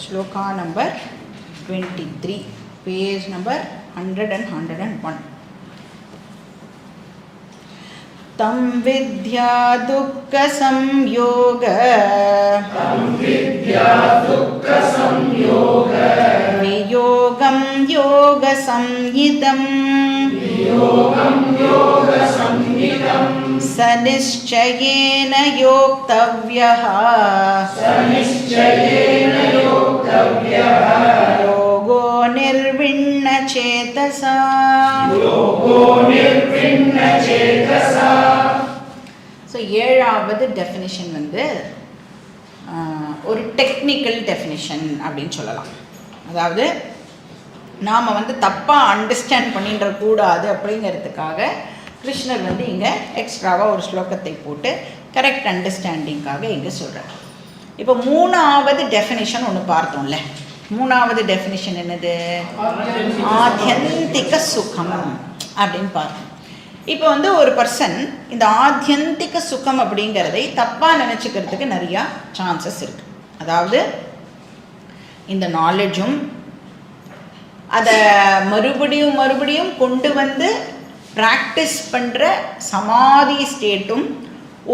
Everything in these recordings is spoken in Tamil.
Shloka number 23, page number 100 and 101. Tam vidya dukkha samyoga viyogam yoga samhidam sanischayena yoktavyaha yogo nirvinna chetasa. So ஏழாவது டெஃபினிஷன் வந்து ஒரு டெக்னிக்கல் டெஃபினிஷன் அப்படின்னு சொல்லலாம். அதாவது நாம் வந்து தப்பாக அண்டர்ஸ்டாண்ட் பண்ணின்ற கூடாது அப்படிங்கிறதுக்காக கிருஷ்ணர் வந்து இங்கே எக்ஸ்ட்ராவாக ஒரு ஸ்லோகத்தை போட்டு கரெக்ட் அண்டர்ஸ்டாண்டிங்காக இங்கே சொல்கிறார். இப்போ மூணாவது டெஃபினிஷன் ஒன்று பார்த்தோம்ல. மூணாவது டெஃபினிஷன் என்னது? ஆத்யந்திக சுகம் அப்படின்னு பார்த்தோம். இப்போ வந்து ஒரு பர்சன் இந்த ஆத்யந்திக சுகம் அப்படிங்கிறதை தப்பாக நினச்சிக்கிறதுக்கு நிறையா சான்சஸ் இருக்குது. அதாவது இந்த நாலேஜும் அதை மறுபடியும் கொண்டு வந்து ப்ராக்டிஸ் பண்ணுற சமாதி ஸ்டேட்டும்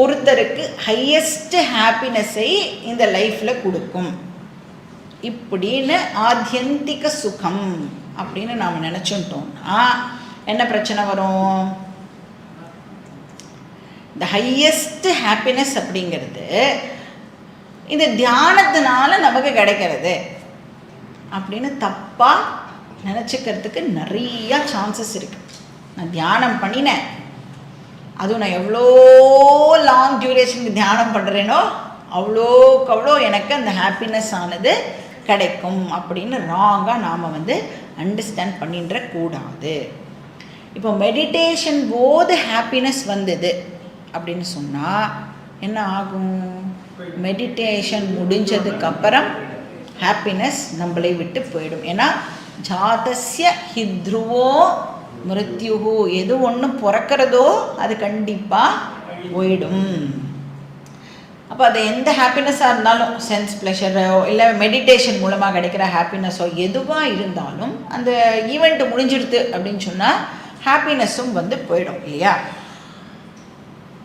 ஒருத்தருக்கு ஹையஸ்ட் ஹாப்பினஸை இந்த லைஃப்பில் கொடுக்கும் இப்படின்னு ஆத்யந்திக சுகம் அப்படின்னு நாம் நினச்சிட்டோம்னா என்ன பிரச்சனை வரும்? இந்த ஹையஸ்ட் ஹாப்பினஸ் அப்படிங்கிறது இந்த தியானத்தினால நமக்கு கிடைக்கிறது அப்படின்னு தப்பாக நினச்சிக்கிறதுக்கு நிறையா சான்சஸ் இருக்குது. நான் தியானம் பண்ணினேன், அதுவும் நான் எவ்வளோ லாங் டியூரேஷனுக்கு தியானம் பண்ணுறேனோ அவ்வளோக்கு அவ்வளோ எனக்கு அந்த ஹாப்பினஸ் ஆனது கிடைக்கும் அப்படின்னு ராங்காக நாம் வந்து அண்டர்ஸ்டாண்ட் பண்ணின்ற கூடாது. இப்போ மெடிடேஷன் போது ஹாப்பினஸ் வந்தது அப்படின்னு சொன்னால் என்ன ஆகும்? மெடிடேஷன் முடிஞ்சதுக்கப்புறம் ஹாப்பினஸ் நம்மளை விட்டு போயிடும். ஏன்னா ஜாதஸ்ய ஹித்ருவோ மிருத்யுஹு, எது ஒன்று பிறக்கிறதோ அது கண்டிப்பாக போயிடும். அப்போ அது எந்த ஹாப்பினஸ்ஸாக இருந்தாலும், சென்ஸ் ப்ளஷரோ இல்லை மெடிடேஷன் மூலமாக கிடைக்கிற ஹாப்பினஸோ எதுவாக இருந்தாலும் அந்த ஈவெண்ட் முடிஞ்சிடுது அப்படின்னு சொன்னால் ஹாப்பினஸும் வந்து போயிடும் இல்லையா?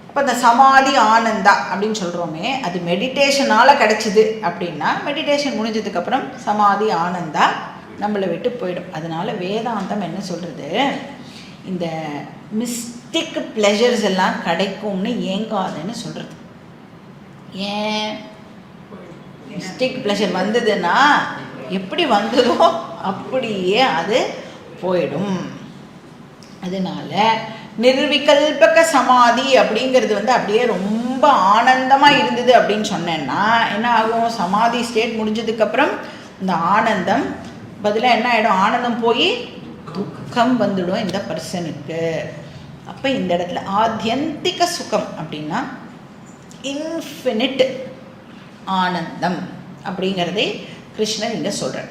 இப்போ இந்த சமாதி ஆனந்தா அப்படின்னு சொல்கிறோமே, அது மெடிடேஷனால் கிடச்சிது அப்படின்னா மெடிடேஷன் முடிஞ்சதுக்கப்புறம் சமாதி ஆனந்தா நம்மளை விட்டு போயிடும். அதனால் வேதாந்தம் என்ன சொல்கிறது? இந்த மிஸ்டிக் ப்ளஷர்ஸ் எல்லாம் கிடைக்கும்னு ஏங்காதுன்னு சொல்கிறது. ஏன்? மிஸ்டிக் ப்ளஷர் வந்ததுன்னா எப்படி வந்ததோ அப்படியே அது போயிடும். அதனால நிர்விகல்பக சமாதி அப்படிங்கிறது வந்து அப்படியே ரொம்ப ஆனந்தமாக இருந்தது அப்படின்னு சொன்னேன்னா என்ன ஆகும்? சமாதி ஸ்டேட் முடிஞ்சதுக்கப்புறம் இந்த ஆனந்தம் பதிலாக என்ன ஆகிடும்? ஆனந்தம் போய் துக்கம் வந்துடும் இந்த பர்சனுக்கு. அப்போ இந்த இடத்துல ஆத்யந்திக சுகம் அப்படின்னா இன்ஃபினிட் ஆனந்தம் அப்படிங்கிறதை கிருஷ்ணர் இங்கே சொல்கிறார்.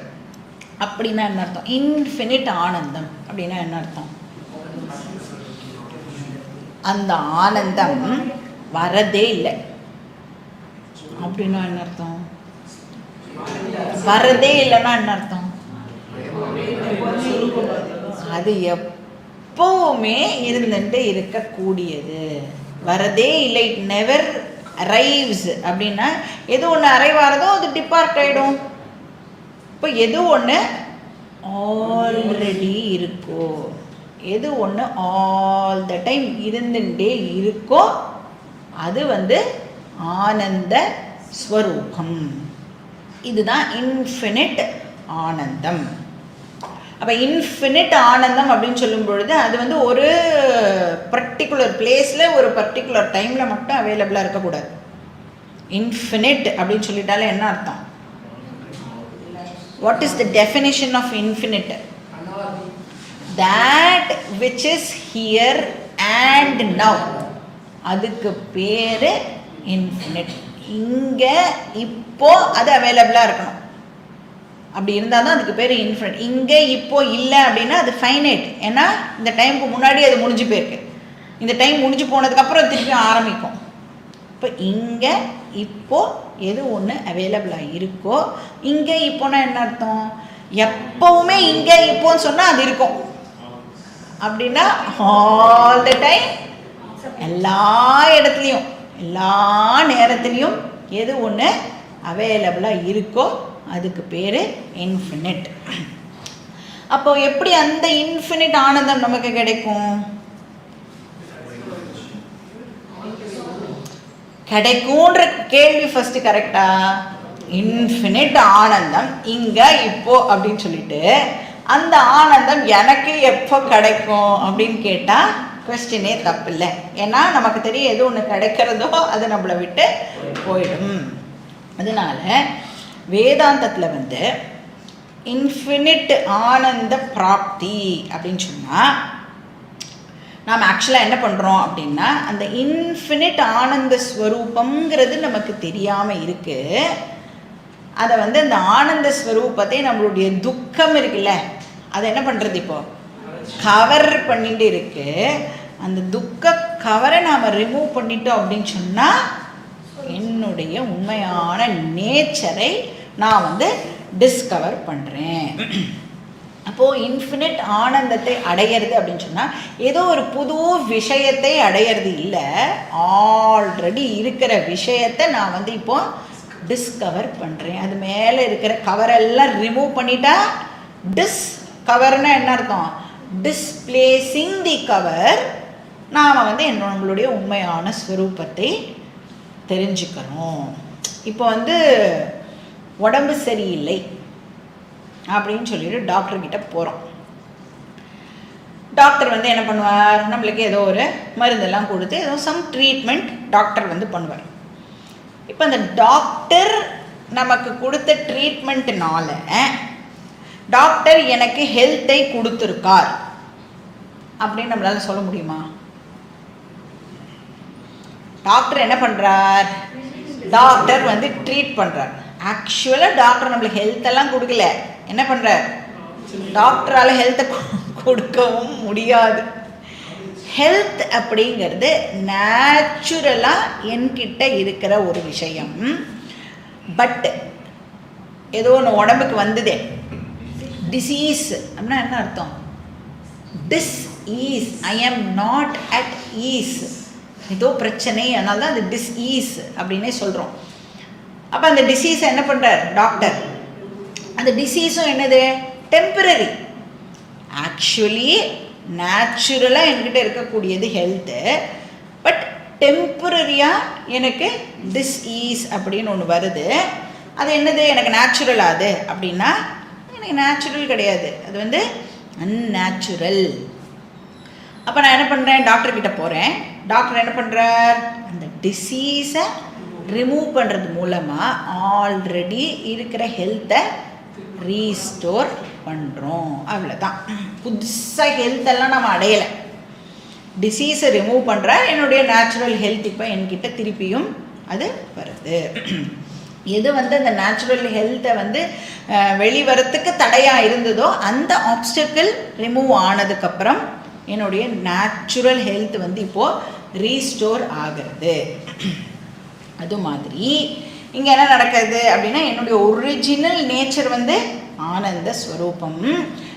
அப்படின்னா என்ன அர்த்தம்? இன்ஃபினிட் ஆனந்தம் அப்படின்னா என்ன அர்த்தம்? அந்த ஆனந்தம் வரதே இல்லை அப்படின்னா என்ன அர்த்தம்? வரதே இல்லைன்னா என்ன அர்த்தம்? அது எப்பவுமே இருந்துட்டு இருக்கக்கூடியது. வரதே இல்லை, நெவர் அரைவ்ஸ் அப்படின்னா எது ஒன்று அரைவாரதோ அது டிபார்ட் ஆகிடும். இப்போ எது ஒன்று ஆல்ரெடி இருக்கோ, எது ஒன்று ஆல் த டைம் இருந்துட்டே இருக்கோ அது வந்து ஆனந்த ஸ்வரூபம். இதுதான் இன்ஃபினிட் ஆனந்தம். அப்போ இன்ஃபினிட் ஆனந்தம் அப்படின்னு சொல்லும் பொழுது அது வந்து ஒரு பர்டிகுலர் பிளேஸில் ஒரு பர்டிகுலர் டைமில் மட்டும் அவைலபிளாக இருக்கக்கூடாது. இன்ஃபினிட் அப்படின்னு சொல்லிட்டாலே என்ன அர்த்தம்? What is the definition of infinite? that which is here and now, அதுக்கு பேர் இன்ஃபினிட். இங்கே இப்போ அது அவைலபிளாக இருக்கணும், அப்படி இருந்தால் தான் அதுக்கு பேர் இன்ஃபினிட். இங்கே இப்போ இல்லை அப்படின்னா அது ஃபைனைட். ஏன்னா இந்த டைமுக்கு முன்னாடி அது முடிஞ்சு போயிருக்கு, இந்த டைம் முடிஞ்சு போனதுக்கப்புறம் திருப்பி ஆரம்பிக்கும். இப்போ இங்கே இப்போது எது ஒன்று அவைலபிளாக இருக்கோ, இங்கே இப்போனா என்ன அர்த்தம்? எப்போவுமே இங்கே இப்போன்னு சொன்னால் அது இருக்கும். அப்படின்னா ஆல் த டைம், எல்லா இடத்துலையும் எல்லா நேரத்துலையும் எது ஒன்று அவைலபிளாக இருக்கோ அதுக்கு பேர் இன்ஃபினிட். அப்போ எப்படி அந்த இன்ஃபினிட் ஆனந்தம் நமக்கு கிடைக்கும்? கிடைக்கும்ன்ற கேள்வி ஃபர்ஸ்ட் கரெக்டா? இன்ஃபினிட் ஆனந்தம் இங்க இப்போ அப்படின்னு சொல்லிட்டு, அந்த ஆனந்தம் எனக்கு எப்போ கிடைக்கும் அப்படின்னு கேட்டா கொஸ்டினே தப்பு இல்லை. ஏன்னா நமக்கு தெரியும் எது ஒன்று கிடைக்கிறதோ அது நம்மளை விட்டு போயிடும். அதனால வேதாந்தத்தில் இன்ஃபினிட் ஆனந்த பிராப்தி அப்படின்னு சொன்னால் நாம் ஆக்சுவலாக என்ன பண்ணுறோம் அப்படின்னா, அந்த இன்ஃபினிட் ஆனந்த ஸ்வரூபங்கிறது நமக்கு தெரியாமல் இருக்குது. அதை அந்த ஆனந்த ஸ்வரூபத்தை நம்மளுடைய துக்கம் இருக்குல்ல, அதை என்ன பண்ணுறது இப்போ கவர் பண்ணிட்டு இருக்கு. அந்த துக்க கவரை நாம் ரிமூவ் பண்ணிட்டோம் அப்படின்னு சொன்னால் என்னுடைய உண்மையான நேச்சரை நான் டிஸ்கவர் பண்ணுறேன். அப்போது இன்ஃபினிட் ஆனந்தத்தை அடையிறது அப்படின்னு சொன்னால் ஏதோ ஒரு புது விஷயத்தை அடையிறது இல்லை, ஆல்ரெடி இருக்கிற விஷயத்தை நான் இப்போ டிஸ்கவர் பண்ணுறேன். அது மேலே இருக்கிற கவரெல்லாம் ரிமூவ் பண்ணிட்டா டிஸ்கவர்னா என்ன அர்த்தம்? டிஸ்பிளேசிங் தி கவர். நாம் நம்மளுடைய உண்மையான ஸ்வரூபத்தை தெரிஞ்சுக்கிறோம். இப்போ உடம்பு சரியில்லை அப்படின்னு சொல்லிட்டு டாக்டர்கிட்ட போகிறோம். டாக்டர் என்ன பண்ணுவார்? நம்மளுக்கு ஏதோ ஒரு மருந்தெல்லாம் கொடுத்து ஏதோ சம் ட்ரீட்மெண்ட் டாக்டர் பண்ணுவார். இப்போ அந்த டாக்டர் நமக்கு கொடுத்த ட்ரீட்மெண்ட்னால டாக்டர் எனக்கு ஹெல்த்தை கொடுத்துருக்கார் அப்படின்னு நம்மளால சொல்ல முடியுமா? டாக்டர் என்ன பண்ணுறார்? டாக்டர் ட்ரீட் பண்ணுறார். ஆக்சுவலாக டாக்டர் நம்மளுக்கு ஹெல்த்தெல்லாம் கொடுக்கல. என்ன பண்ணுறார்? டாக்டரால் ஹெல்த்தை கொடுக்கவும் முடியாது. ஹெல்த் அப்படிங்கிறது நேச்சுரலாக என்கிட்ட இருக்கிற ஒரு விஷயம். பட் ஏதோ ஒன்று உடம்புக்கு வந்ததே, டிசீஸ் அப்படின்னா என்ன அர்த்தம்? டிஸ்ஈஸ். ஐ ஆம் நாட் அட் ஈஸ். ஏதோ பிரச்சனை, அதனால தான் அது டிஸ்ஈஸ் அப்படின்னே சொல்கிறோம். அப்போ அந்த டிசீஸை என்ன பண்ணுறார் டாக்டர்? அந்த டிசீஸும் என்னது? டெம்பரரி. ஆக்சுவலி நேச்சுரலாக என்கிட்ட இருக்கக்கூடியது ஹெல்த்து. பட் டெம்பரரியாக எனக்கு டிஸ்ஈஸ் அப்படின்னு ஒன்று வருது. அது என்னது? எனக்கு நேச்சுரல் ஆகுது அப்படின்னா எனக்கு நேச்சுரல் கிடையாது, அது அன்நேச்சுரல். அப்போ நான் என்ன பண்ணுறேன்? டாக்டர்கிட்ட போகிறேன். டாக்டர் என்ன பண்ணுறார்? அந்த டிசீஸை ரிமூவ் பண்ணுறது மூலமாக ஆல்ரெடி இருக்கிற ஹெல்த்தை ரீஸ்டோர் பண்ணுறோம். அவ்வளோதான். புதுசாக ஹெல்த்தெல்லாம் நம்ம அடையலை. டிசீஸை ரிமூவ் பண்ணுற என்னுடைய நேச்சுரல் ஹெல்த் இப்போ என்கிட்ட திருப்பியும் அது வருது. எது அந்த நேச்சுரல் ஹெல்த்தை வெளிவரத்துக்கு தடையாக இருந்ததோ அந்த ஆப்ஸ்டக்கிள் ரிமூவ் ஆனதுக்கப்புறம் என்னுடைய நேச்சுரல் ஹெல்த் இப்போது ரீஸ்டோர் ஆகிறது. அது மாதிரி இங்கே என்ன நடக்குது அப்படின்னா, என்னுடைய ஒரிஜினல் நேச்சர் ஆனந்த ஸ்வரூபம்.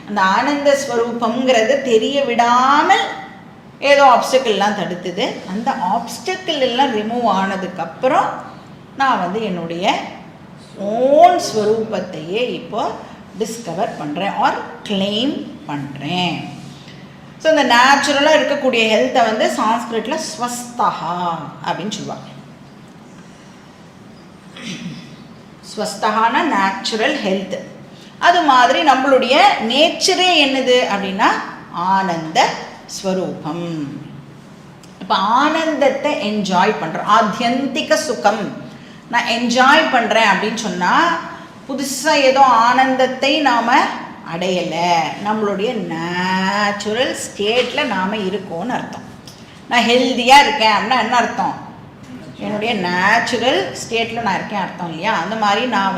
அந்த ஆனந்த ஸ்வரூபங்கிறத தெரிய விடாமல் ஏதோ ஆப்ஸ்டக்கிள்லாம் தடுத்துது. அந்த ஆப்ஸ்டக்கிள் எல்லாம் ரிமூவ் ஆனதுக்கப்புறம் நான் என்னுடைய ஓன் ஸ்வரூபத்தையே இப்போ டிஸ்கவர் பண்ணுறேன் ஆர் கிளைம் பண்ணுறேன். ஸோ இந்த நேச்சுரலாக இருக்கக்கூடிய ஹெல்த்தை சான்ஸ்கிரிட்டில் ஸ்வஸ்தஹா அப்படின்னு சொல்லுவாங்க. ஸ்வஸ்தஹான நேச்சுரல் ஹெல்த். அது மாதிரி நம்மளுடைய நேச்சரே என்னது அப்படின்னா ஆனந்த ஸ்வரூபம். இப்போ ஆனந்தத்தை என்ஜாய் பண்ணுறோம். ஆத்தியந்திக சுகம் நான் என்ஜாய் பண்ணுறேன் அப்படின்னு சொன்னால் புதுசாக ஏதோ ஆனந்தத்தை நாம் அடையலை. நம்மளுடைய நேச்சுரல் ஸ்டேட்டில் நாம் இருக்கோன்னு அர்த்தம். நான் ஹெல்த்தியாக இருக்கேன் அப்படின்னா என்ன அர்த்தம்? என்னுடைய நேச்சுரல் ஸ்டேட்டில் நான் இருக்கேன் அர்த்தம் இல்லையா? அந்த மாதிரி நான்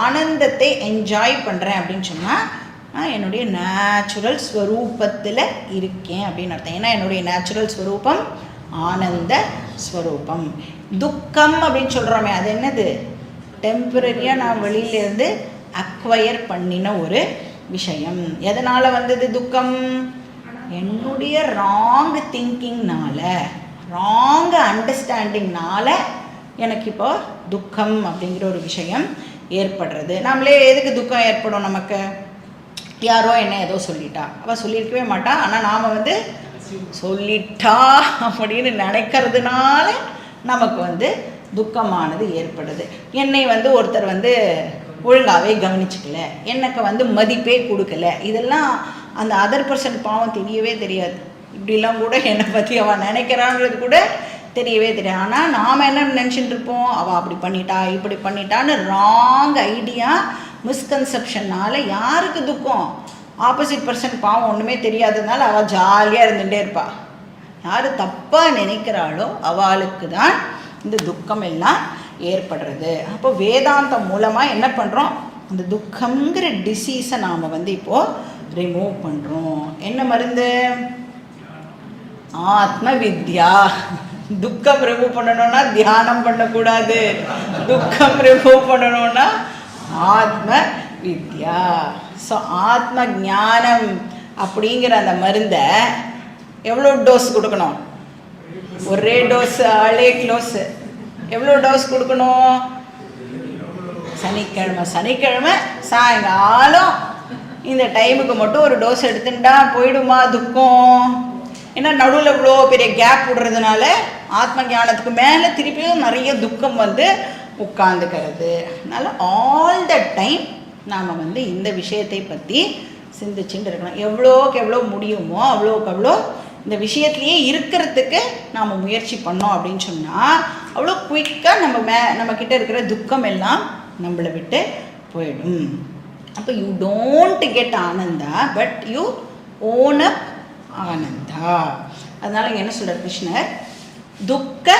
ஆனந்தத்தை என்ஜாய் பண்ணுறேன் அப்படின்னு சொன்னால் நான் என்னுடைய நேச்சுரல் ஸ்வரூபத்தில் இருக்கேன் அப்படின்னு அர்த்தம். ஏன்னா என்னுடைய நேச்சுரல் ஸ்வரூபம் ஆனந்த ஸ்வரூபம். துக்கம் அப்படின்னு சொல்கிறோமே, அது என்னது? டெம்பரரியாக நான் வெளியிலேருந்து அக்வயர் பண்ணின ஒரு விஷயம். எதனால் வந்தது துக்கம்? என்னுடைய ராங் திங்கிங்னால, ராங் அண்டர்ஸ்டாண்டிங்னால எனக்கு இப்போ துக்கம் அப்படிங்கிற ஒரு விஷயம் ஏற்படுறது. நம்மளே எதுக்கு துக்கம் ஏற்படும் நமக்கு? யாரோ என்ன ஏதோ சொல்லிட்டா, அவள் சொல்லியிருக்கவே மாட்டா, ஆனால் நாம் வந்து சொல்லிட்டா அப்படின்னு நினைக்கிறதுனால நமக்கு துக்கமானது ஏற்படுது. என்னை ஒருத்தர் ஒழுங்காகவே கவனிச்சுக்கல, எனக்கு மதிப்பே கொடுக்கல, இதெல்லாம் அந்த அதர் பர்சன் பாவம் தெரியவே தெரியாது. இப்படிலாம் கூட என்னை பற்றி அவள் நினைக்கிறான்றது கூட தெரியவே தெரியாது. ஆனால் நாம் என்ன நினச்சிட்டு இருப்போம், அவள் அப்படி பண்ணிட்டா இப்படி பண்ணிட்டான்னு ராங் ஐடியா, மிஸ்கன்செப்ஷனால் யாருக்கு துக்கம்? ஆப்போசிட் பர்சன் பாவம் ஒன்றுமே தெரியாததுனால அவள் ஜாலியாக இருந்துகிட்டே இருப்பாள். யார் தப்பாக நினைக்கிறாளோ அவளுக்கு தான் இந்த துக்கம் எல்லாம் ஏற்படுறது. அப்போ வேதாந்தம் மூலமாக என்ன பண்ணுறோம்? இந்த துக்கங்கிற டிசீஸை நாம் இப்போது ரிமூவ் பண்ணுறோம். என்ன மருந்து? ஆத்ம வித்யா. துக்கம் ரிமூவ் பண்ணணும்னா தியானம் பண்ணக்கூடாது, துக்கம் ரிமூவ் பண்ணணும்னா ஆத்ம வித்யா. ஸோ ஆத்ம ஞானம் அப்படிங்கிற அந்த மருந்தை எவ்வளோ டோஸ் கொடுக்கணும்? ஒரே டோஸ், ஆளே க்ளோஸு. எவ்வளோ டோஸ் கொடுக்கணும்? சனிக்கிழமை சாயங்காலம் இந்த டைமுக்கு மட்டும் ஒரு டோஸ் எடுத்துட்டா போயிடுமா துக்கம்? ஏன்னா நடுவில் இவ்வளோ பெரிய கேப் விடுறதுனால ஆத்ம ஞானத்துக்கு மேலே திருப்பியும் நிறைய துக்கம் உட்காந்துக்கிறது. அதனால் ஆல் த டைம் நாம் இந்த விஷயத்தை பற்றி சிந்திச்சுட்டு இருக்கணும். எவ்வளோக்கு எவ்வளோ முடியுமோ அவ்வளோக்கு அவ்வளோ இந்த விஷயத்துலையே இருக்கிறதுக்கு நாம் முயற்சி பண்ணோம் அப்படின்னு சொன்னால் அவ்வளோ குயிக்காக நம்மக்கிட்ட இருக்கிற துக்கம் எல்லாம் நம்மளை விட்டு போயிடும். அப்போ you don't get Ananda, but you own அப் ஆனந்தா. அதனால் இங்கே என்ன சொல்கிறார் கிருஷ்ணர்? துக்க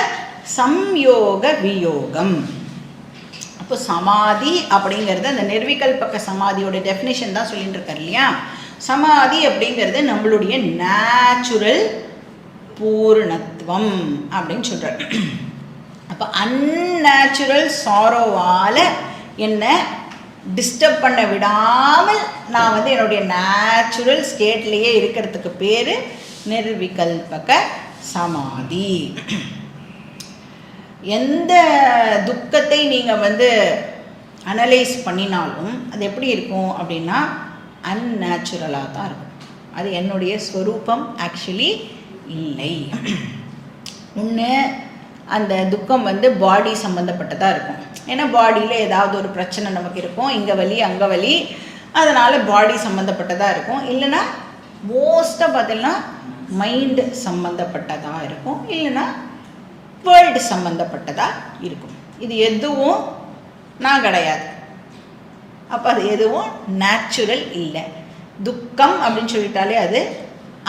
சம்யோக வியோகம். அப்போ சமாதி அப்படிங்கிறது அந்த நிர்விகல்பக சமாதியோட டெஃபினிஷன் தான் சொல்லிட்டு இருக்கார் இல்லையா? சமாதி அப்படிங்கிறது நம்மளுடைய நேச்சுரல் பூர்ணத்துவம் அப்படின்னு சொல்கிறார். அப்போ அன்நேச்சுரல் சாரோவால் என்ன டிஸ்டர்ப் பண்ண விடாமல் நான் என்னுடைய நேச்சுரல் ஸ்டேட்லேயே இருக்கிறதுக்கு பேர் நிர்விகல்பக சமாதி. எந்த துக்கத்தை நீங்கள் அனலைஸ் பண்ணினாலும் அது எப்படி இருக்கும் அப்படின்னா அன்நேச்சுரலாக தான் இருக்கும். அது என்னுடைய ஸ்வரூபம் ஆக்சுவலி இல்லை. ஒன்று அந்த துக்கம் பாடி சம்மந்தப்பட்டதாக இருக்கும். ஏன்னா பாடியில் ஏதாவது ஒரு பிரச்சனை நமக்கு இருக்கும், இங்கே வலி அங்கே வலி, அதனால் பாடி சம்மந்தப்பட்டதாக இருக்கும். இல்லைன்னா மோஸ்ட்டாக பார்த்தீங்கன்னா மைண்டு சம்மந்தப்பட்டதாக இருக்கும், இல்லைன்னா வேர்ல்டு சம்மந்தப்பட்டதாக இருக்கும். இது எதுவும் நான் கிடையாது. அப்போ அது எதுவும் நேச்சுரல் இல்லை. துக்கம் அப்படின்னு சொல்லிட்டாலே அது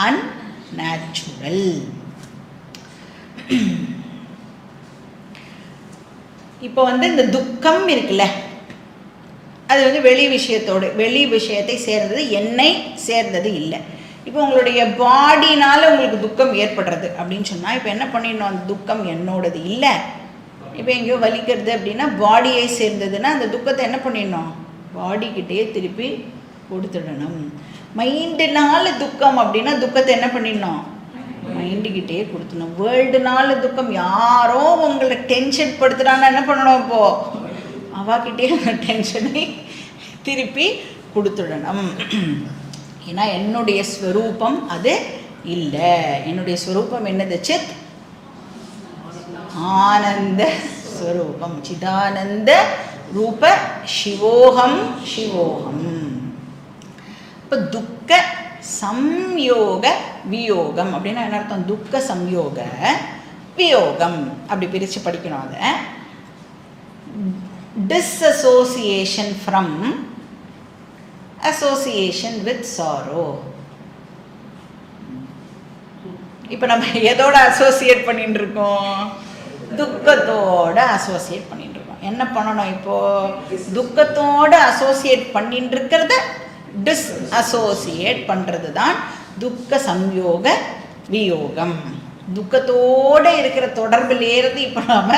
அன்நேச்சுரல். இப்போ இந்த துக்கம் இருக்குல்ல, அது வெளி விஷயத்தை சேர்ந்தது, என்னை சேர்ந்தது இல்லை. இப்போ உங்களுடைய பாடினால் உங்களுக்கு துக்கம் ஏற்படுறது அப்படின்னு சொன்னால் இப்போ என்ன பண்ணிடணும்? அந்த துக்கம் என்னோடது இல்லை. இப்போ எங்கேயோ வலிக்கிறது அப்படின்னா பாடியை சேர்ந்ததுன்னா அந்த துக்கத்தை என்ன பண்ணிடணும்? பாடிக்கிட்டே திருப்பி கொடுத்துடணும். மைண்டுனால துக்கம் அப்படின்னா துக்கத்தை என்ன பண்ணிடணும்? மைண்டுக்கிட்டே கொடுத்துடணும். வேர்ல்டுனால துக்கம், யாரோ உங்களை டென்ஷன் படுத்துகிறான்னு என்ன பண்ணணும்? இப்போது அவாக்கிட்டே அந்த டென்ஷனை திருப்பி கொடுத்துடணும். ஏன்னா என்னுடைய ஸ்வரூபம் அது இல்லை. என்னுடைய ஸ்வரூபம் என்னது? சித் ஆனந்த ஸ்வரூபம், சிதானந்த ரூப சிவோகம் சிவோகம். இப்போ துக்க சம்யோக வியோகம் அப்படின்னா என்ன அர்த்தம்? துக்க சம்யோக வியோகம் அப்படி பிரித்து படிக்கணும். அதை disassociation from association with sorrow. இப்போ நம்ம எதோட அசோசியேட் பண்ணிட்டு இருக்கோம்? துக்கத்தோட அசோசியேட் பண்ணிட்டு இருக்கோம். என்ன பண்ணணும்? இப்போது துக்கத்தோட அசோசியேட் பண்ணிட்டு இருக்கிறத டிஸ்அசோசியேட் பண்ணுறது தான் துக்க சம்யோக வியோகம். துக்கத்தோடு இருக்கிற தொடர்பிலேருந்து இப்போ நாம்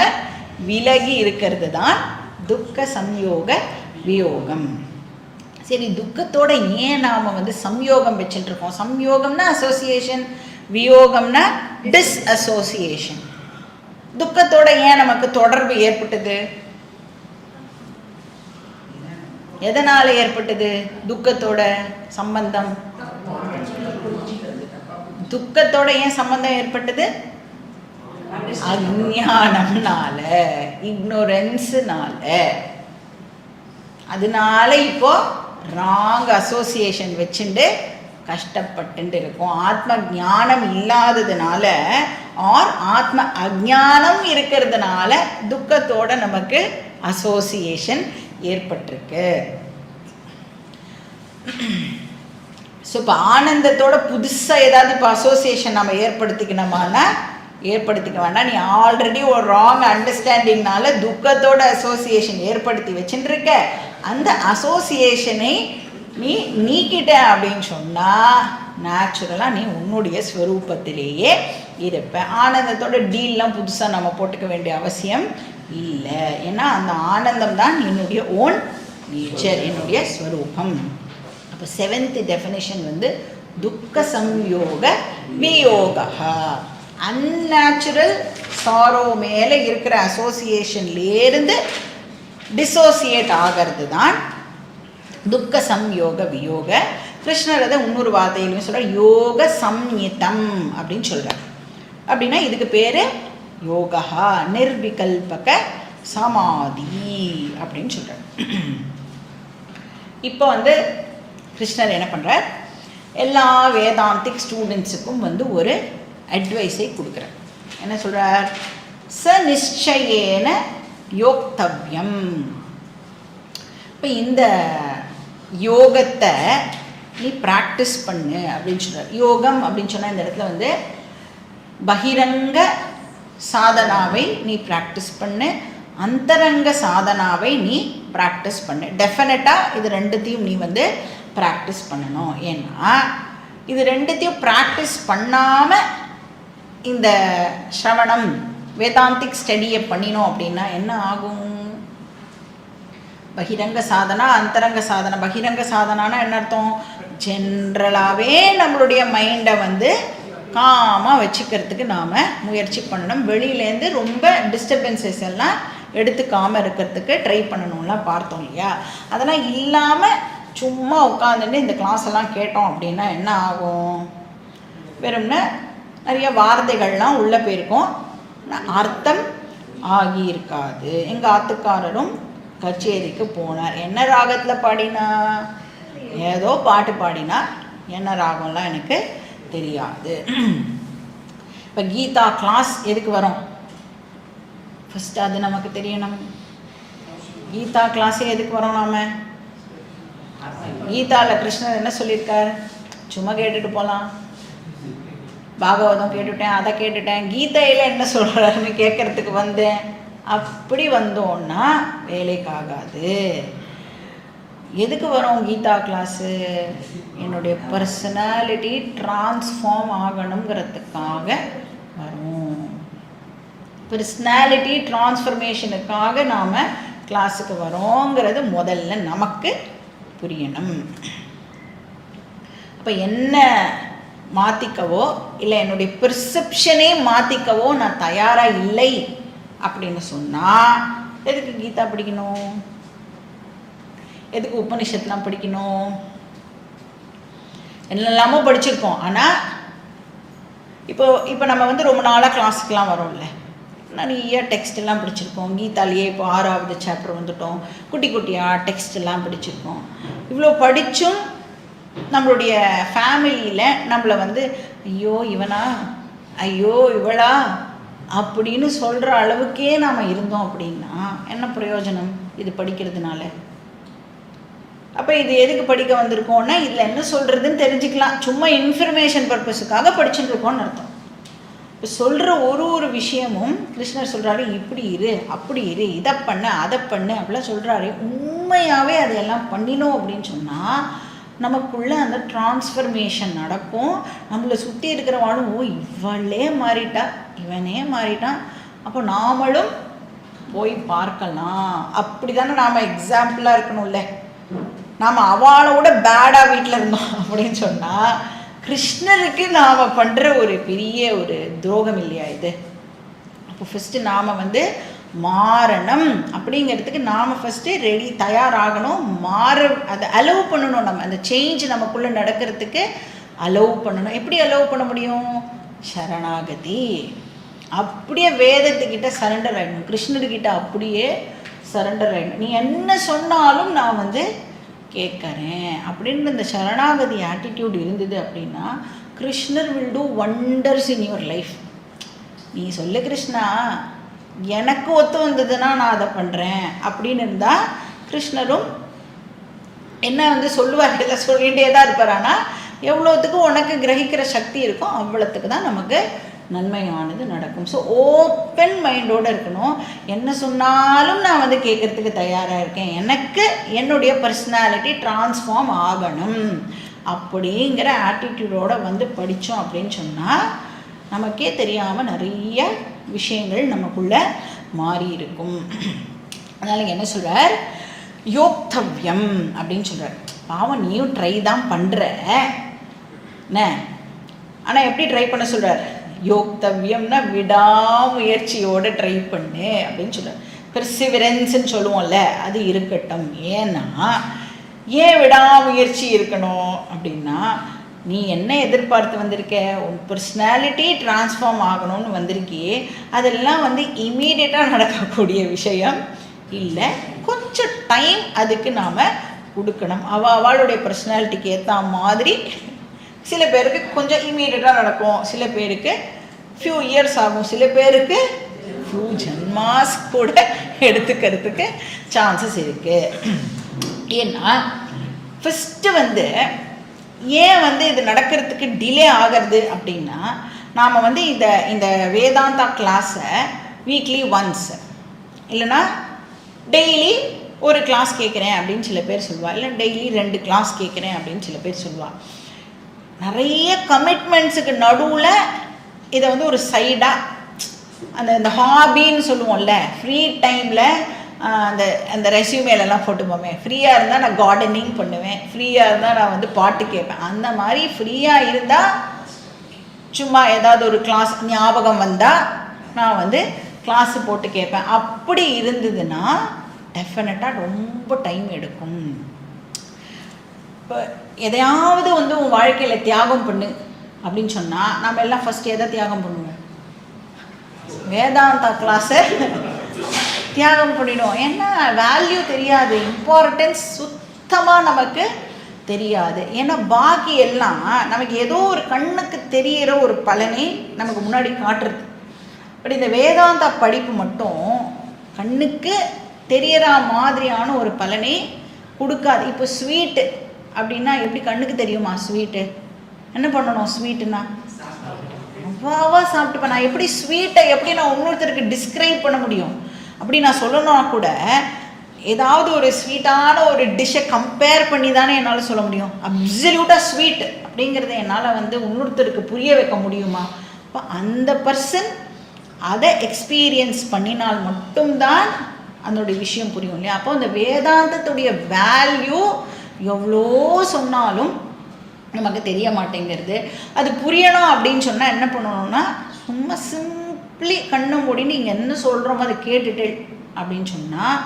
விலகி இருக்கிறது தான் துக்க சம்யோக வியோகம். சரி, துக்கத்தோட ஏன் நாம் சம்யோகம் வச்சுட்டு இருக்கோம்? சம்யோகம்னா அசோசியேஷன், வியோகம்னா டிஸ்அசோசியேஷன். துக்கத்தோட ஏன் நமக்கு தொடர்பு ஏற்பட்டது? எதனால ஏற்பட்டது துக்கத்தோட சம்பந்தம்? துக்கத்தோட ஏன் சம்பந்தம் ஏற்பட்டது? அஞ்ஞானம்னால, இக்னோரன்ஸ்னால. அதனால இப்போ ராங் அசோசியேஷன் வச்சுட்டு கஷ்டப்பட்டு இருக்கும். ஆத்ம ஞானம் இல்லாததுனால ஆர் ஆத்ம அஜானம் இருக்கிறதுனால துக்கத்தோட நமக்கு அசோசியேஷன் ஏற்பட்டிருக்கு. ஸோ இப்போ ஆனந்தத்தோட புதுசாக ஏதாவது இப்போ அசோசியேஷன் நம்ம ஏற்படுத்திக்கணுமானா ஏற்படுத்திக்க வேண்டாம். நீ ஆல்ரெடி ஒரு ராங் அண்டர்ஸ்டாண்டிங்னால துக்கத்தோட அசோசியேஷன் ஏற்படுத்தி வச்சுட்டு இருக்க. அந்த அசோசியேஷனை நீ நீக்கிட்ட அப்படின்னு சொன்னால் நேச்சுரலாக நீ உன்னுடைய ஸ்வரூபத்திலேயே இருப்ப. ஆனந்தத்தோட டீல்லாம் புதுசாக நம்ம போட்டுக்க வேண்டிய அவசியம் இல்லை. ஏன்னா அந்த ஆனந்தம் தான் என்னுடைய ஓன் நேச்சர், என்னுடைய ஸ்வரூபம். அப்போ 7th டெஃபினிஷன் துக்க சம்யோக வியோகா. அந்நேச்சுரல் சாரோ மேலே இருக்கிற அசோசியேஷன்லேருந்து டிசோசியேட் ஆகிறது தான் துக்க சம்யோக வியோக. கிருஷ்ணர் அதை இன்னொரு வார்த்தையிலையும் சொல்கிறார், யோக சம்யுதம் அப்படின்னு சொல்கிறார். அப்படின்னா இதுக்கு பேர் யோகா நிர்விகல்பக சமாதி அப்படின்னு சொல்கிறார். இப்போ கிருஷ்ணர் என்ன பண்ணுறார், எல்லா வேதாந்திக் ஸ்டூடெண்ட்ஸுக்கும் ஒரு அட்வைஸை கொடுக்குறார். என்ன சொல்கிறார்? ச நிச்சயேன யோக்தவ்யம். இப்போ இந்த யோகத்தை நீ ப்ராக்டிஸ் பண்ணு அப்படின்னு சொல்கிறார். யோகம் அப்படின்னு சொன்னால் இந்த இடத்துல பகிரங்க சாதனாவை நீ ப்ராக்டிஸ் பண்ணு, அந்தரங்க சாதனாவை நீ ப்ராக்டிஸ் பண்ணு. டெஃபினட்டாக இது ரெண்டுத்தையும் நீ ப்ராக்டிஸ் பண்ணணும். ஏன்னா இது ரெண்டுத்தையும் ப்ராக்டிஸ் பண்ணாமல் இந்த ஸ்ரவணம் வேதாந்திக் ஸ்டடியை பண்ணினோம் அப்படின்னா என்ன ஆகும்? பகிரங்க சாதனா அந்தரங்க சாதனை. பகிரங்க சாதனானா என்ன அர்த்தம்? ஜென்ரலாகவே நம்மளுடைய மைண்டை காமாக வச்சுக்கிறதுக்கு நாம் முயற்சி பண்ணணும். வெளியிலேருந்து ரொம்ப டிஸ்டர்பன்சஸ் எல்லாம் எடுத்துக்காமல் இருக்கிறதுக்கு ட்ரை பண்ணணும்லாம் பார்த்தோம் இல்லையா? அதெல்லாம் இல்லாமல் சும்மா உட்காந்துட்டு இந்த கிளாஸ் எல்லாம் கேட்டோம் அப்படின்னா என்ன ஆகும்? வெறும்னா நிறைய வார்த்தைகள்லாம் உள்ளே போயிருக்கும், அர்த்தம் ஆகியிருக்காது. எங்கள் ஆத்துக்காரரும் கச்சேரிக்கு போனார். என்ன ராகத்தில் பாடினா? ஏதோ பாட்டு பாடினா, என்ன ராகம்லாம் எனக்கு தெரியாது. இப்போ கீதா கிளாஸ் எதுக்கு வரும்? ஃபஸ்ட்டு அது நமக்கு தெரியணும். கீதா கிளாஸே எதுக்கு வரோம்? நாம் கீதாவில் கிருஷ்ணர் என்ன சொல்லியிருக்கார்? சும்மா கேட்டுட்டு போகலாம். பாகவதம் கேட்டுட்டேன், அதை கேட்டுட்டேன், கீதையில் என்ன சொல்கிறாருன்னு கேட்குறதுக்கு வந்தேன். அப்படி வந்தோன்னா வேலைக்காகாது. எதுக்கு வரும் கீதா கிளாஸு? என்னுடைய பர்சனாலிட்டி டிரான்ஸ்ஃபார்ம் ஆகணுங்கிறதுக்காக வரும். பர்சனாலிட்டி டிரான்ஸ்ஃபர்மேஷனுக்காக நாம் கிளாஸுக்கு வரோங்கிறது முதல்ல நமக்கு புரியணும். அப்போ என்ன மாற்றிக்கவோ இல்லை என்னுடைய பெர்செப்ஷனே மாற்றிக்கவோ நான் தயாராக இல்லை அப்படின்னு சொன்னால் எதுக்கு கீதா படிக்கணும்? எதுக்கு உபனிஷத்துலாம் படிக்கணும்? என்னெல்லாமோ படிச்சிருக்கோம். ஆனால் இப்போ நம்ம ரொம்ப நாளாக கிளாஸுக்கெலாம் வரோம்ல, நிறைய டெக்ஸ்ட் எல்லாம் படிச்சிருக்கோம். கீதாலேயே இப்போ 6வது சாப்டர் வந்துட்டோம். குட்டி குட்டியாக டெக்ஸ்ட் எல்லாம் படிச்சிருக்கோம். இவ்வளோ படித்தும் நம்மளுடைய ஃபேமிலியில் நம்மளை ஐயோ இவனா, ஐயோ இவளா அப்படின்னு சொல்கிற அளவுக்கே நாம் இருந்தோம் அப்படின்னா என்ன பிரயோஜனம் இது படிக்கிறதுனால? அப்போ இது எதுக்கு படிக்க வந்திருக்கோன்னா இதில் என்ன சொல்கிறதுன்னு தெரிஞ்சுக்கலாம். சும்மா இன்ஃபர்மேஷன் பர்பஸுக்காக படிச்சுட்டு இருக்கோன்னு அர்த்தம். இப்போ சொல்கிற ஒரு விஷயமும் கிருஷ்ணர் சொல்கிறாரு, இப்படி இரு, அப்படி இரு, இதை பண்ணு, அதை பண்ணு அப்படிலாம் சொல்கிறாரு. உண்மையாகவே அதையெல்லாம் பண்ணினோம் அப்படின்னு சொன்னால் நமக்குள்ளே அந்த டிரான்ஸ்ஃபர்மேஷன் நடக்கும். நம்மளை சுற்றி இருக்கிறவாளும் ஓ இவளே மாறிட்டா, இவனே மாறிட்டான், அப்போ நாமளும் போய் பார்க்கலாம். அப்படி தானே நாம் எக்ஸாம்பிளாக இருக்கணும்ல. நாம் அவளோட பேடாக வீட்டில் இருந்தோம் அப்படின்னு சொன்னால் கிருஷ்ணருக்கு நாம் பண்ணுற ஒரு பெரிய ஒரு துரோகம் இல்லையா இது? அப்போ ஃபஸ்ட்டு நாம் மாறணும் அப்படிங்கிறதுக்கு நாம் ஃபஸ்ட்டு ரெடி தயாராகணும். அதை அலோவ் பண்ணணும். நம்ம அந்த சேஞ்ச் நமக்குள்ளே நடக்கிறதுக்கு அலோவ் பண்ணணும். எப்படி அலோவ் பண்ண முடியும்? சரணாகதி. அப்படியே வேதத்துக்கிட்ட சரண்டர் ஆகிடணும், கிருஷ்ணர்கிட்ட அப்படியே சரண்டர் ஆகிடணும். நீ என்ன சொன்னாலும் நான் கேட்குறேன் அப்படின்னு இந்த சரணாகதி ஆட்டிடியூட் இருந்தது அப்படின்னா கிருஷ்ணர் will do wonders in your life. நீ சொல்லு கிருஷ்ணா, எனக்கு ஒத்து வந்ததுன்னா நான் அதை பண்ணுறேன் அப்படின்னு இருந்தால் கிருஷ்ணரும் என்ன சொல்லுவார், எல்லாம் சொல்லிகிட்டே தான் இருப்பார். ஆனால் எவ்வளோத்துக்கு உனக்கு கிரகிக்கிற சக்தி இருக்கும் அவ்வளோத்துக்கு தான் நமக்கு நன்மையானது நடக்கும். ஸோ ஓப்பன் மைண்டோடு இருக்கணும். என்ன சொன்னாலும் நான் கேட்குறதுக்கு தயாராக இருக்கேன், எனக்கு என்னுடைய பர்சனாலிட்டி டிரான்ஸ்ஃபார்ம் ஆகணும் அப்படிங்கிற ஆட்டிடியூடோடு படித்தோம் அப்படின்னு சொன்னால் நமக்கே தெரியாமல் நிறைய விஷயங்கள் நமக்குள்ளே மாறி இருக்கும். அதனால் என்ன சொல்கிறார்? யோக்தவ்யம் அப்படின்னு சொல்கிறார். பாவம் நீயும் ட்ரை தான் பண்ணுற என்ன, ஆனால் எப்படி ட்ரை பண்ண சொல்கிறார்? யோக்தவ்யம்னா விடாமுயற்சியோடு ட்ரை பண்ணு அப்படின்னு சொல்கிறார். பெர்சிவரன்ஸ்ன்னு சொல்லுவோம்ல, அது இருக்கட்டும். ஏன்னா ஏன் விடாமுயற்சி இருக்கணும் அப்படின்னா நீ என்ன எதிர்பார்த்து வந்திருக்க? உன் பர்சனாலிட்டி டிரான்ஸ்ஃபார்ம் ஆகணும்னு வந்திருக்கியே. அதெல்லாம் இம்மீடியட்டாக நடக்கக்கூடிய விஷயம் இல்லை. கொஞ்சம் டைம் அதுக்கு நாம் கொடுக்கணும். அவளுடைய பர்சனாலிட்டிக்கு ஏற்ற மாதிரி சில பேருக்கு கொஞ்சம் இம்மீடியட்டாக நடக்கும், சில பேருக்கு ஃபியூ இயர்ஸ் ஆகும், சில பேருக்கு ஃபியூ ஜன்மாஸ் கூட எடுத்துக்கிறதுக்கு சான்சஸ் இருக்குது. ஏன்னா ஃபஸ்ட்டு ஏன் இது நடக்கிறதுக்கு டிலே ஆகிறது அப்படின்னா நாம் இந்த வேதாந்தா கிளாஸை வீக்லி ஒன்ஸ் இல்லைன்னா டெய்லி ஒரு கிளாஸ் கேட்குறேன் அப்படின்னு சில பேர் சொல்லுவாள், இல்லை டெய்லி 2 கிளாஸ் கேட்குறேன் அப்படின்னு சில பேர் சொல்லுவாள். நிறைய கமிட்மெண்ட்ஸுக்கு நடுவில் இதை ஒரு சைடாக அந்த ஹாபின்னு சொல்லுவோம்ல, ஃப்ரீ டைமில் அந்த ரெஸ்யூமேலெல்லாம் போட்டுப்போமே, ஃப்ரீயாக இருந்தால் நான் கார்டனிங் பண்ணுவேன், ஃப்ரீயாக இருந்தால் நான் பாட்டு கேட்பேன். அந்த மாதிரி ஃப்ரீயாக இருந்தால் சும்மா ஏதாவது ஒரு கிளாஸ் ஞாபகம் வந்தால் நான் கிளாஸு போட்டு கேட்பேன். அப்படி இருந்ததுன்னா டெஃபினட்டாக ரொம்ப டைம் எடுக்கும். இப்போ எதையாவது உன் வாழ்க்கையில் தியாகம் பண்ணு அப்படின்னு சொன்னால் நம்ம எல்லாம் ஃபஸ்ட்டு எதை தியாகம் பண்ணுவோம்? வேதாந்தா கிளாஸை தியாகம் பண்ணிடும். ஏன்னா வேல்யூ தெரியாது, இம்பார்ட்டன்ஸ் சுத்தமாக நமக்கு தெரியாது. ஏன்னா பாக்கி எல்லாம் நமக்கு ஏதோ ஒரு கண்ணுக்கு தெரிகிற ஒரு பலனை நமக்கு முன்னாடி காட்டுறது. பட் இந்த வேதாந்தா படிப்பு மட்டும் கண்ணுக்கு தெரிகிற மாதிரியான ஒரு பலனை கொடுக்காது. இப்போ ஸ்வீட்டு அப்படின்னா எப்படி கண்ணுக்கு தெரியுமா? ஸ்வீட்டு என்ன பண்ணணும்? ஸ்வீட்டுன்னா அவ்வாவா சாப்பிட்டுப்பேன். நான் எப்படி ஸ்வீட்டை எப்படி நான் இன்னொருத்தருக்கு டிஸ்கிரைப் பண்ண முடியும்? அப்படி நான் சொல்லணும்னா கூட ஏதாவது ஒரு ஸ்வீட்டான ஒரு டிஷ்ஷை கம்பேர் பண்ணி தானே என்னால் சொல்ல முடியும். அப்சல்யூட்டாக ஸ்வீட் அப்படிங்கிறத என்னால் இன்னொருத்தருக்கு புரிய வைக்க முடியுமா? அப்போ அந்த பர்சன் அதை எக்ஸ்பீரியன்ஸ் பண்ணினால் மட்டும்தான் அதனுடைய விஷயம் புரியும் இல்லையா? அப்போ அந்த வேதாந்தத்துடைய வேல்யூ எவ்வளோ சொன்னாலும் நமக்கு தெரிய மாட்டேங்கிறது. அது புரியணும் அப்படின்னு சொன்னால் என்ன பண்ணணும்னா சும்மா சிம்பிளி கண்ணை மூடி நீங்கள் என்ன சொல்கிறோமோ அதை கேட்டுட்டு அப்படின்னு சொன்னால்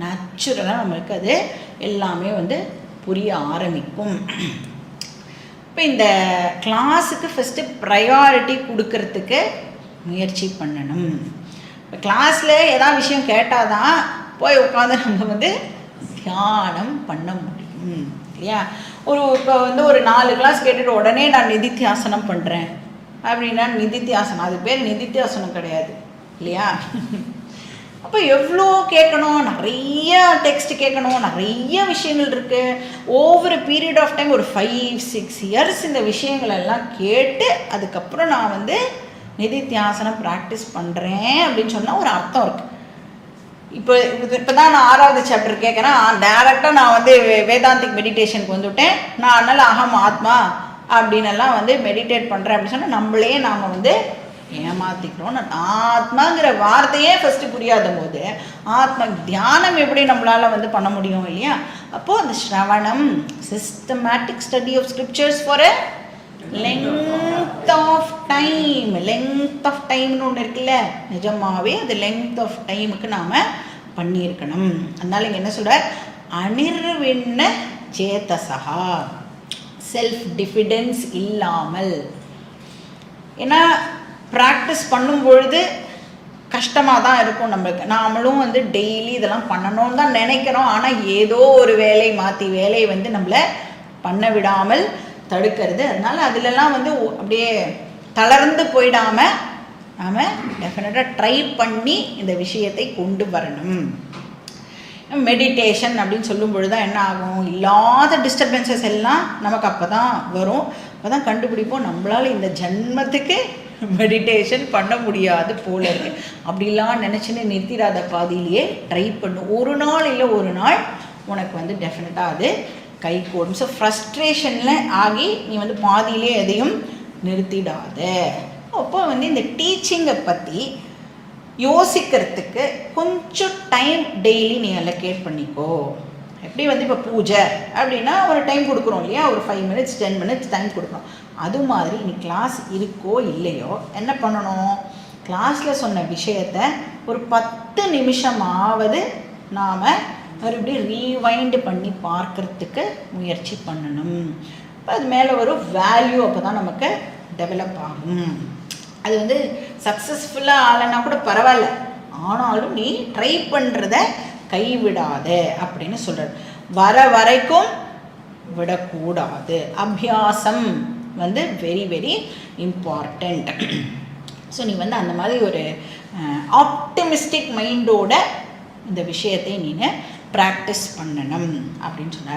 நேச்சுரலாக நம்மளுக்கு அது எல்லாமே புரிய ஆரம்பிக்கும். இப்போ இந்த கிளாஸுக்கு ஃபஸ்ட்டு ப்ரையாரிட்டி கொடுக்கறதுக்கு முயற்சி பண்ணணும். இப்போ கிளாஸில் ஏதாவது விஷயம் கேட்டால் தான் போய் உட்காந்து நம்ம தியானம் பண்ண முடியும் இல்லையா? இப்போ ஒரு 4 கிளாஸ் கேட்டுட்டு உடனே நான் நிதித்தியாசனம் பண்ணுறேன் அப்படின்னா நிதித்தியாசனம், அது பேர் நிதித்தியாசனம் கிடையாது இல்லையா? அப்போ எவ்வளோ கேட்கணும், நிறைய டெக்ஸ்ட் கேட்கணும், நிறைய விஷயங்கள் இருக்குது. ஓவர் பீரியட் ஆஃப் டைம் ஒரு 5-6 இயர்ஸ் இந்த விஷயங்களெல்லாம் கேட்டு அதுக்கப்புறம் நான் நிதித்தியாசனம் ப்ராக்டிஸ் பண்ணுறேன் அப்படின்னு சொன்னால் ஒரு அர்த்தம் இருக்குது. இப்போ தான் நான் 6வது சாப்டர் கேட்குறேன், டேரெக்டாக நான் வந்து வேதாந்திக் மெடிடேஷனுக்கு வந்துவிட்டேன். நான் அதனால் அகம் ஆத்மா அப்படின்னெல்லாம் வந்து மெடிடேட் பண்ணுறேன் அப்படின்னு சொன்னால் நம்மளே நாம் வந்து ஏமாற்றிக்கிறோம். ஆத்மாங்கிற வார்த்தையே ஃபஸ்ட்டு புரியாத போது ஆத்ம தியானம் எப்படி நம்மளால் வந்து பண்ண முடியும் இல்லையா? அப்போது அந்த ஸ்ரவணம், systematic study of scriptures for a length of டைம்னு ஒன்று இருக்குல்ல, நிஜமாகவே அது லெங்த் ஆஃப் டைமுக்கு நாம் பண்ணியிருக்கணும். அதனால் இங்கே என்ன சொல்கிறார், அனிர்விண்ண சேதசா, செல்ஃப் டிஃபிடென்ஸ் இல்லாமல். ஏன்னா ப்ராக்டிஸ் பண்ணும் பொழுது கஷ்டமாக தான் இருக்கும் நம்மளுக்கு. நாமளும் வந்து டெய்லி இதெல்லாம் பண்ணணும்னு தான் நினைக்கிறோம். ஆனால் ஏதோ ஒரு வேலை மாற்றி வேலையை வந்து நம்மளை பண்ண விடாமல் தடுக்கிறது. அதனால் அதிலெல்லாம் வந்து அப்படியே தளர்ந்து போயிடாமல் நாம் டெஃபினட்டாக ட்ரை பண்ணி இந்த விஷயத்தை கொண்டு வரணும். மெடிடேஷன் அப்படின்னு சொல்லும் பொழுது தான் என்ன ஆகும், இல்லாத டிஸ்டர்பன்சஸ் எல்லாம் நமக்கு அப்போ தான் வரும். அப்போ தான் கண்டுபிடிப்போம் நம்மளால் இந்த ஜன்மத்துக்கு மெடிடேஷன் பண்ண முடியாது போல இருக்கு. அப்படிலாம் நினச்சின்னு நிறுத்திடாத பாதியிலேயே ட்ரை பண்ணும். ஒரு நாள் இல்லை ஒரு நாள் உனக்கு வந்து டெஃபினட்டாக அது கை கூடும். ஸோ ஃப்ரஸ்ட்ரேஷனில் ஆகி நீ வந்து பாதியிலே எதையும் நிறுத்திடாத. அப்போ வந்து இந்த டீச்சிங்கை பற்றி யோசிக்கிறதுக்கு கொஞ்சம் டைம் டெய்லி நீ அலோகேட் பண்ணிக்கோ. எப்படி வந்து இப்போ பூஜை அப்படின்னா ஒரு டைம் கொடுக்குறோம் இல்லையா, ஒரு 5 minutes 10 minutes டைம் கொடுக்குறோம். அது மாதிரி நீ கிளாஸ் இருக்கோ இல்லையோ என்ன பண்ணணும், கிளாஸில் சொன்ன விஷயத்தை ஒரு 10 நிமிஷமாவது நாம் மறுபடியும் ரீவைண்ட் பண்ணி பார்க்குறதுக்கு முயற்சி பண்ணணும். இப்போ அது மேலே ஒரு வேல்யூ அப்போ தான் நமக்கு டெவலப் ஆகும். அது வந்து சக்ஸஸ்ஃபுல்லாக ஆகலைன்னா கூட பரவாயில்ல, ஆனாலும் நீ ட்ரை பண்ணுறத கைவிடாத அப்படின்னு சொல்கிறார். வர வரைக்கும் விடக்கூடாது. அபியாசம் வந்து வெரி வெரி இம்பார்ட்டண்ட். ஸோ நீ வந்து அந்த மாதிரி ஒரு ஆப்டிமிஸ்டிக் மைண்டோட இந்த விஷயத்தை நீ ப்ராக்டிஸ் பண்ணணும் அப்படின்னு சொன்னார்.